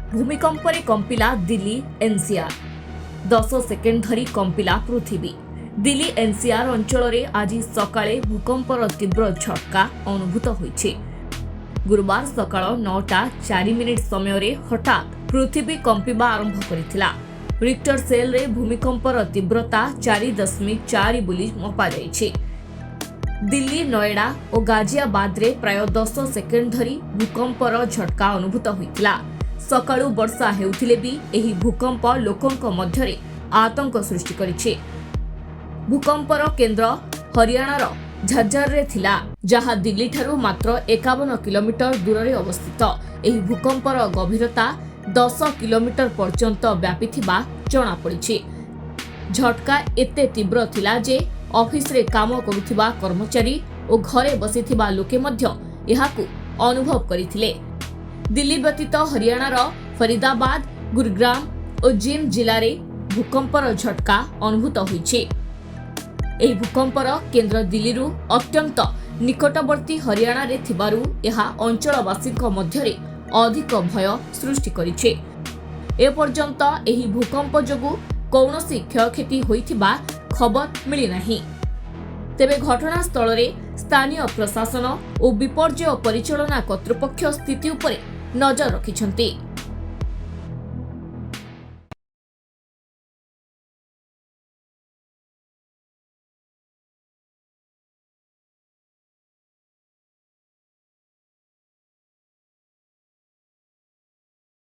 भूमिकंपरे Kampila Delhi NCR 10 second धरी कंपिला पृथ्वी। Delhi NCR अंचल में आज सकाळे भूकंपर तीव्र झटका अनुभूत होइछि। गुरुवार सकाळ 9:04 समय हठात पृथ्वी कंपिबा आरंभ करिथिला। रिक्टर सेल रे भूमिकंपर तीव्रता 4.4 बोली मपा जाइछि। दिल्ली, नोएडा और गाजियाबाद रे प्राय 10 सेकेंड धरी भूकंपर झटका अनुभूत होइतिला। सकाळू वर्षा हेउथिले भी एही भूकंप लोकंक मध्यरे आतंक सृष्टि करिछि। भूकंपर केंद्र हरियाणार झज्जर रे थिला, जहां दिल्ली ठारू मात्र 51 किलोमीटर दूर रे अवस्थित। एही भूकंपर गभीरता 10 किलोमीटर पर्यंत व्यापीथिबा जणा पड़िछि। झटका एते तीव्र थिला जे ऑफिस रे काम करुथिबा कर्मचारी और घरे बसिथिबा लोके मध्य एहाकु अनुभव करिथिले। दिल्ली व्यतीत हरियाणार फरीदाबाद, गुरुग्राम और जिंद जिले में भूकंपर झटका अनुभूत होइछि। एही भूकंपर केंद्र दिल्लीरू अत्यंत निकटवर्ती हरियाणा रे थिबारु एहा अंचलवासीक मध्यरे अधिक भय सृष्टि करिछि। ए पर्यंत एही भूकंप जोगु कौनसी क्षयक्षति होइथिबा खबर मिली नाही। तेबे घटनास्थल रे स्थानीय प्रशासन और विपर्यय परिचालना कर्तृपक्ष स्थिति उपरे नजर रखिछन्ति।